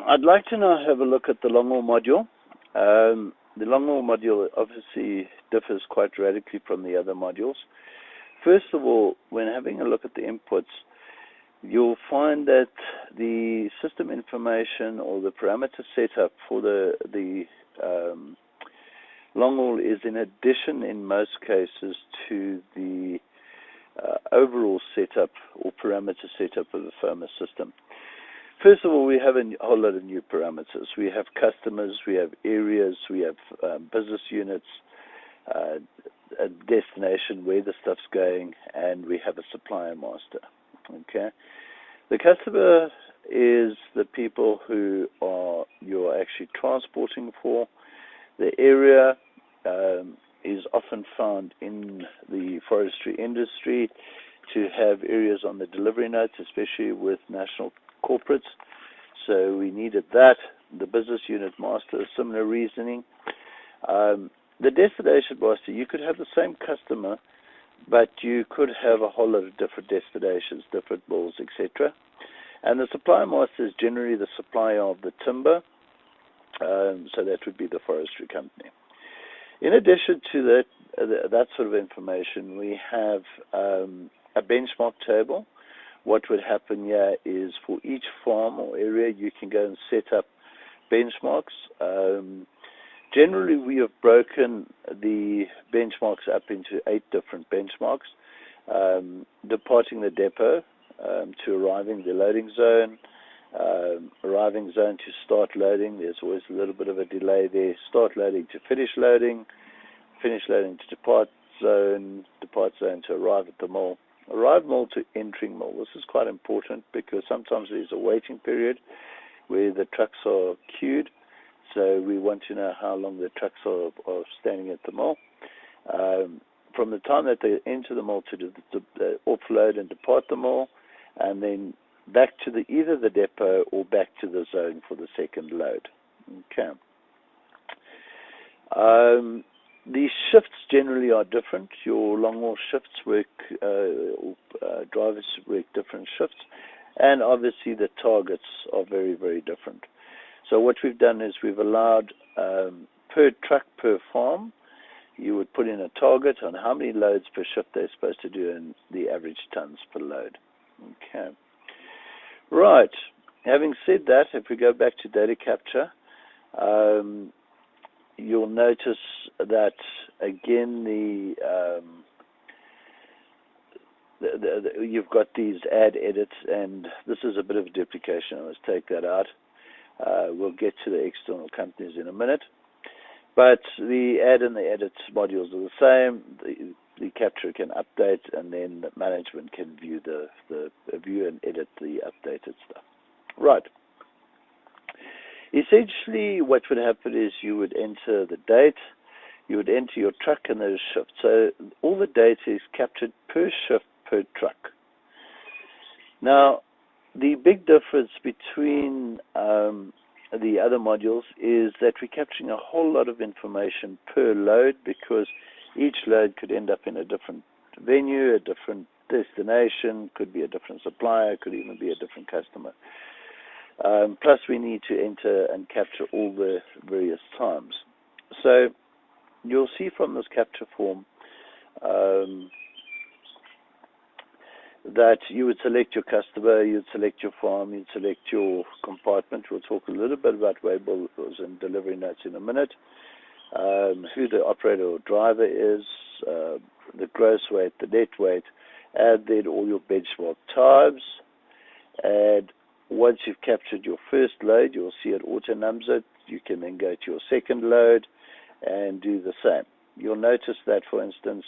I'd like to now have a look at the long-haul module. The long-haul module obviously differs quite radically from the other modules. First of all, when having a look at the inputs, you'll find that the system information or the parameter setup for the long-haul is in addition, in most cases, to the overall setup or parameter setup of the FOMIS system. First of all, we have a whole lot of new parameters. We have customers, we have areas, we have business units, a destination where the stuff's going, and we have a supplier master. Okay, the customer is the people who you're actually transporting for. The area is often found in the forestry industry to have areas on the delivery notes, especially with national corporates. So we needed that. The business unit master, similar reasoning. The destination master, you could have the same customer, but you could have a whole lot of different destinations, different malls, etc. And the supplier master is generally the supplier of the timber, so that would be the forestry company. In addition to that sort of information, we have a benchmark table. What would happen here is for each farm or area, you can go and set up benchmarks. Generally, we have broken the benchmarks up into 8 different benchmarks, departing the depot to arriving the loading zone, arriving zone to start loading. There's always a little bit of a delay there. Start loading to finish loading to depart zone to arrive at the mall. Arrive mall to entering mall. This is quite important because sometimes there's a waiting period where the trucks are queued. So we want to know how long the trucks are standing at the mall. From the time that they enter the mall to offload and depart the mall, and then back to either the depot or back to the zone for the second load. Okay. The shifts generally are different. Your long-haul shifts work, drivers work different shifts, and obviously the targets are very, very different. So what we've done is we've allowed per truck, per farm, you would put in a target on how many loads per shift they're supposed to do and the average tons per load. Okay. Right. Having said that, if we go back to data capture, you'll notice that again you've got these add edits, and this is a bit of a duplication. Let's take that out. We'll get to the external companies in a minute, but the add and the edit modules are the same. The capture can update, and then the management can view view and edit the updated stuff. Right. Essentially, what would happen is you would enter the date, you would enter your truck and those shifts. So all the data is captured per shift, per truck. Now, the big difference between the other modules is that we're capturing a whole lot of information per load, because each load could end up in a different venue, a different destination, could be a different supplier, could even be a different customer. Plus, we need to enter and capture all the various times. So you'll see from this capture form that you would select your customer, you'd select your farm, you'd select your compartment. We'll talk a little bit about waybills and delivery notes in a minute. Who the operator or driver is, the gross weight, the net weight, add then all your benchmark times. And once you've captured your first load, you'll see it auto-nums it. You can then go to your second load and do the same. You'll notice that, for instance,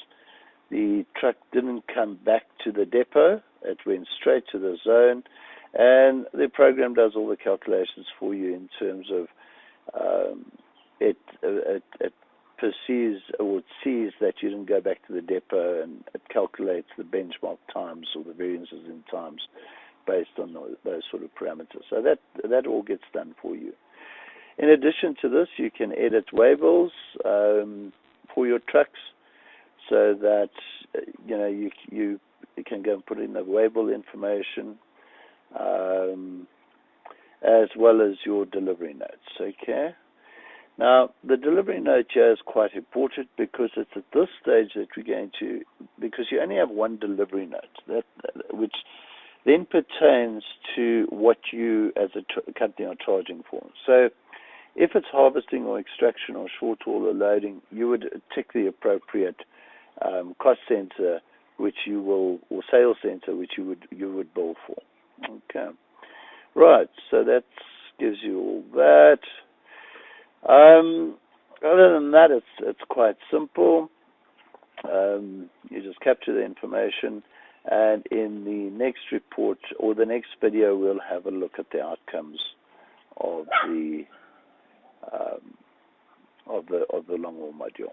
the truck didn't come back to the depot. It went straight to the zone, and the program does all the calculations for you in terms of it perceives or it sees that you didn't go back to the depot, and it calculates the benchmark times or the variances in times based on those sort of parameters. So that all gets done for you. In addition to this, you can edit waybills for your trucks, so that you can go and put in the waybill information, as well as your delivery notes. Okay. Now, the delivery note here is quite important because it's at this stage that we're going to, because you only have one delivery note, which then pertains to what you as a company are charging for. So if it's harvesting or extraction or short haul or loading, you would tick the appropriate cost center, which you will, or sales center, which you would bill for. Okay. Right, so that gives you all that. Other than that, it's quite simple. You just capture the information, and in the next report or the next video, we'll have a look at the outcomes of the long haul module.